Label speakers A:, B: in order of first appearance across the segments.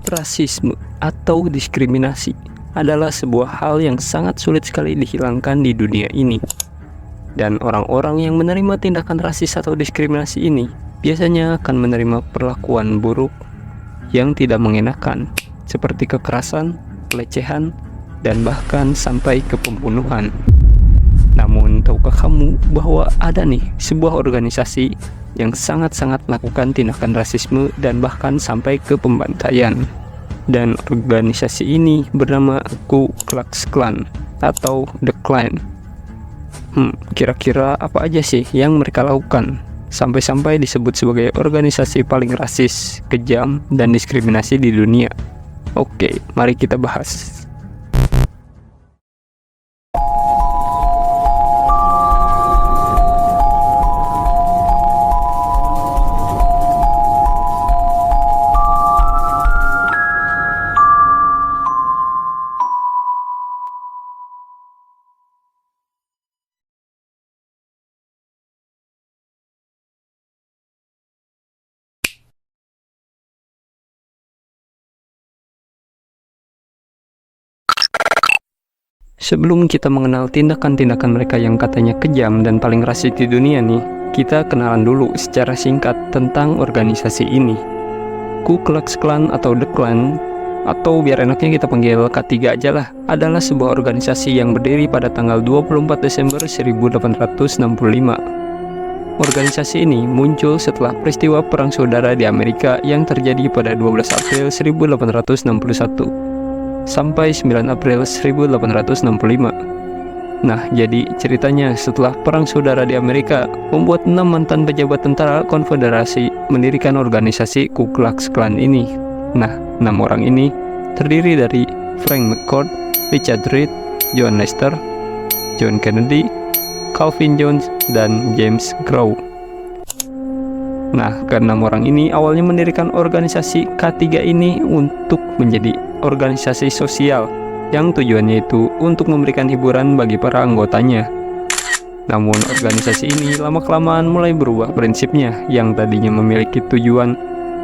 A: Rasisme atau diskriminasi adalah sebuah hal yang sangat sulit sekali dihilangkan di dunia ini. Dan orang-orang yang menerima tindakan rasis atau diskriminasi ini biasanya akan menerima perlakuan buruk yang tidak mengenakan, seperti kekerasan, pelecehan, dan bahkan sampai ke pembunuhan. Namun, tahukah kamu bahwa ada nih sebuah organisasi yang sangat-sangat melakukan tindakan rasisme dan bahkan sampai ke pembantaian? Dan organisasi ini bernama Ku Klux Klan atau The Klan. Kira-kira apa aja sih yang mereka lakukan sampai-sampai disebut sebagai organisasi paling rasis, kejam, dan diskriminasi di dunia? Oke, mari kita bahas. Sebelum kita mengenal tindakan-tindakan mereka yang katanya kejam dan paling rasis di dunia nih, kita kenalan dulu secara singkat tentang organisasi ini. Ku Klux Klan atau The Klan, atau biar enaknya kita panggil K3 aja lah, adalah sebuah organisasi yang berdiri pada tanggal 24 Desember 1865. Organisasi ini muncul setelah peristiwa Perang Saudara di Amerika yang terjadi pada 12 April 1861 sampai 9 April 1865. Nah, jadi ceritanya setelah Perang Saudara di Amerika membuat 6 mantan pejabat tentara konfederasi mendirikan organisasi Ku Klux Klan ini. Nah, 6 orang ini terdiri dari Frank McCourt, Richard Reed, John Lester, John Kennedy, Calvin Jones, dan James Crow. Nah, keenam orang ini awalnya mendirikan organisasi K3 ini untuk menjadi organisasi sosial yang tujuannya itu untuk memberikan hiburan bagi para anggotanya. Namun organisasi ini lama-kelamaan mulai berubah prinsipnya, yang tadinya memiliki tujuan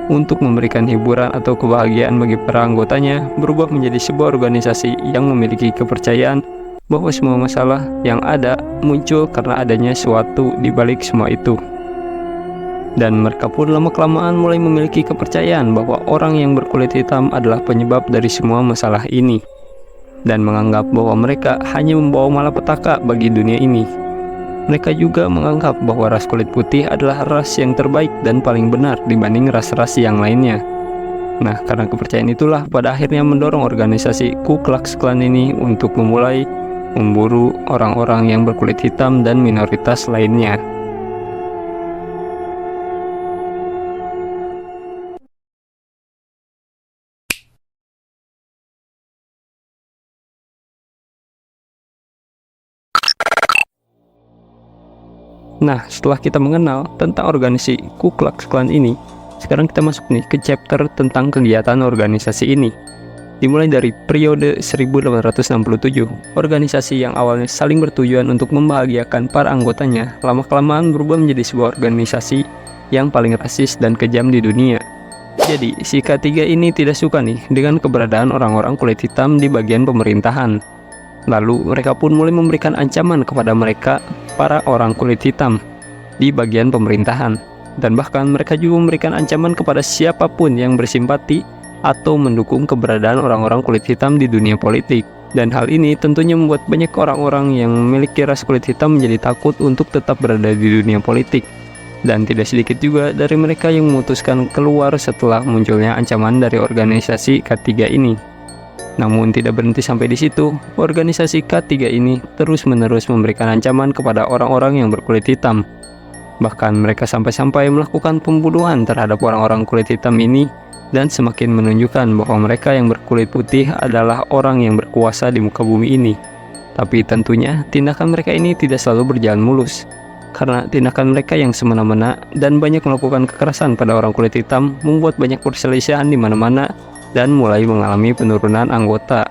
A: untuk memberikan hiburan atau kebahagiaan bagi para anggotanya berubah menjadi sebuah organisasi yang memiliki kepercayaan bahwa semua masalah yang ada muncul karena adanya suatu di balik semua itu. Dan mereka pun lama-kelamaan mulai memiliki kepercayaan bahwa orang yang berkulit hitam adalah penyebab dari semua masalah ini, dan menganggap bahwa mereka hanya membawa malapetaka bagi dunia ini. Mereka juga menganggap bahwa ras kulit putih adalah ras yang terbaik dan paling benar dibanding ras-ras yang lainnya. Nah, karena kepercayaan itulah pada akhirnya mendorong organisasi Ku Klux Klan ini untuk memulai memburu orang-orang yang berkulit hitam dan minoritas lainnya. Nah, setelah kita mengenal tentang organisasi Ku Klux Klan ini, sekarang kita masuk nih ke chapter tentang kegiatan organisasi ini. Dimulai dari periode 1867, organisasi yang awalnya saling bertujuan untuk membahagiakan para anggotanya, lama-kelamaan berubah menjadi sebuah organisasi yang paling rasis dan kejam di dunia. Jadi, si K3 ini tidak suka nih dengan keberadaan orang-orang kulit hitam di bagian pemerintahan. Lalu mereka pun mulai memberikan ancaman kepada mereka, para orang kulit hitam, di bagian pemerintahan. Dan bahkan mereka juga memberikan ancaman kepada siapapun yang bersimpati atau mendukung keberadaan orang-orang kulit hitam di dunia politik. Dan hal ini tentunya membuat banyak orang-orang yang memiliki ras kulit hitam menjadi takut untuk tetap berada di dunia politik. Dan tidak sedikit juga dari mereka yang memutuskan keluar setelah munculnya ancaman dari organisasi K3 ini. Namun tidak berhenti sampai di situ, organisasi K3 ini terus-menerus memberikan ancaman kepada orang-orang yang berkulit hitam. Bahkan mereka sampai-sampai melakukan pembunuhan terhadap orang-orang kulit hitam ini, dan semakin menunjukkan bahwa mereka yang berkulit putih adalah orang yang berkuasa di muka bumi ini. Tapi tentunya tindakan mereka ini tidak selalu berjalan mulus, karena tindakan mereka yang semena-mena dan banyak melakukan kekerasan pada orang kulit hitam membuat banyak perselisihan di mana-mana dan mulai mengalami penurunan anggota.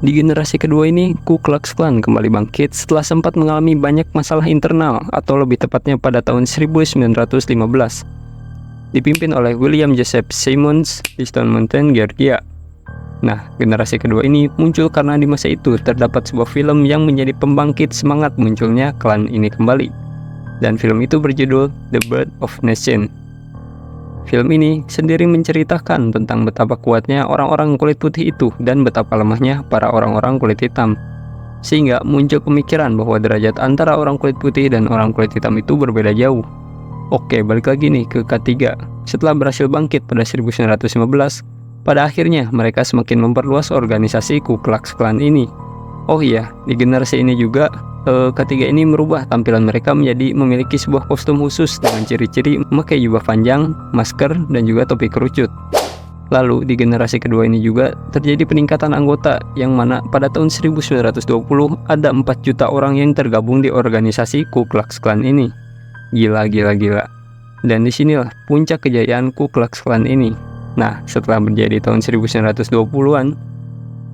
A: Di generasi kedua ini, Ku Klux Klan kembali bangkit setelah sempat mengalami banyak masalah internal, atau lebih tepatnya pada tahun 1915. Dipimpin oleh William Joseph Simmons di Stone Mountain, Georgia. Nah, generasi kedua ini muncul karena di masa itu terdapat sebuah film yang menjadi pembangkit semangat munculnya klan ini kembali. Dan film itu berjudul The Birth of Nation. Film ini sendiri menceritakan tentang betapa kuatnya orang-orang kulit putih itu dan betapa lemahnya para orang-orang kulit hitam. Sehingga muncul pemikiran bahwa derajat antara orang kulit putih dan orang kulit hitam itu berbeda jauh. Oke, balik lagi nih ke K3. Setelah berhasil bangkit pada 1915, pada akhirnya mereka semakin memperluas organisasi Ku Klux Klan ini. Oh iya, di generasi ini juga K3 ini merubah tampilan mereka menjadi memiliki sebuah kostum khusus dengan ciri-ciri memakai jubah panjang, masker, dan juga topi kerucut. Lalu di generasi kedua ini juga terjadi peningkatan anggota, yang mana pada tahun 1920 ada 4 juta orang yang tergabung di organisasi Ku Klux Klan ini. Gila. Dan disinilah puncak kejayaan Ku Klux Klan ini. Nah, setelah menjadi tahun 1920-an,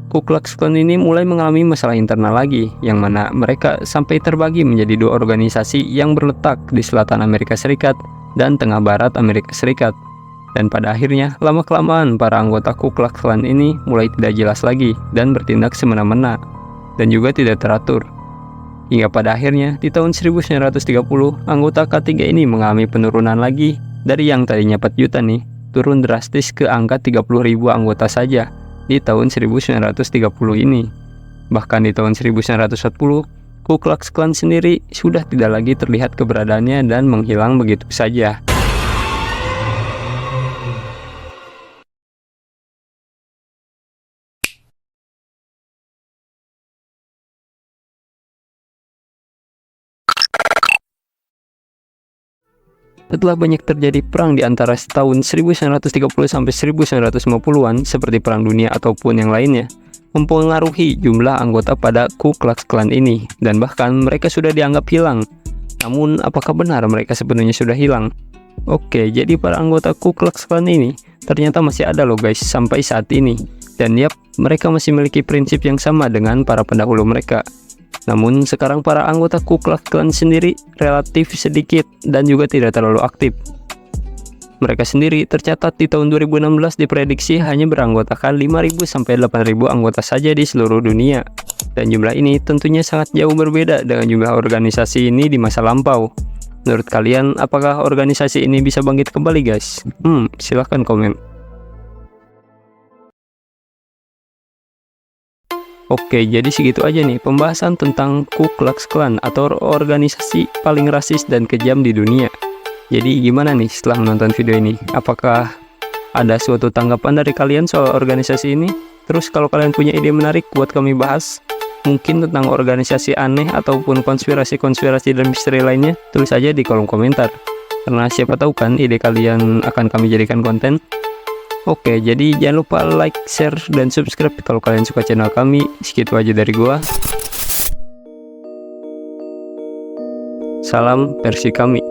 A: Ku Klux Klan ini mulai mengalami masalah internal lagi, yang mana mereka sampai terbagi menjadi 2 organisasi yang berletak di selatan Amerika Serikat dan tengah barat Amerika Serikat. Dan pada akhirnya, lama-kelamaan para anggota Ku Klux Klan ini mulai tidak jelas lagi dan bertindak semena-mena, dan juga tidak teratur. Hingga pada akhirnya, di tahun 1930, anggota K3 ini mengalami penurunan lagi, dari yang tadinya 4 juta nih, turun drastis ke angka 30.000 anggota saja di tahun 1930 ini. Bahkan di tahun 1940, Ku Klux Klan sendiri sudah tidak lagi terlihat keberadaannya dan menghilang begitu saja. Setelah banyak terjadi perang di antara tahun 1930 sampai 1950-an seperti Perang Dunia ataupun yang lainnya, mempengaruhi jumlah anggota pada Ku Klux Klan ini, dan bahkan mereka sudah dianggap hilang. Namun, apakah benar mereka sepenuhnya sudah hilang? Oke, jadi para anggota Ku Klux Klan ini ternyata masih ada loh guys sampai saat ini. Dan yap, mereka masih memiliki prinsip yang sama dengan para pendahulu mereka. Namun sekarang para anggota Ku Klux Klan sendiri relatif sedikit dan juga tidak terlalu aktif. Mereka sendiri tercatat di tahun 2016 diprediksi hanya beranggotakan 5.000 sampai 8.000 anggota saja di seluruh dunia. Dan jumlah ini tentunya sangat jauh berbeda dengan jumlah organisasi ini di masa lampau. Menurut kalian, apakah organisasi ini bisa bangkit kembali guys? Silahkan komen. Oke, jadi segitu aja nih pembahasan tentang Ku Klux Klan atau organisasi paling rasis dan kejam di dunia. Jadi gimana nih setelah menonton video ini? Apakah ada suatu tanggapan dari kalian soal organisasi ini? Terus kalau kalian punya ide menarik buat kami bahas, mungkin tentang organisasi aneh ataupun konspirasi-konspirasi dan misteri lainnya, tulis aja di kolom komentar. Karena siapa tahu kan ide kalian akan kami jadikan konten. Oke, jadi jangan lupa like, share, dan subscribe kalau kalian suka channel kami. Segitu aja dari gua. Salam versi kami.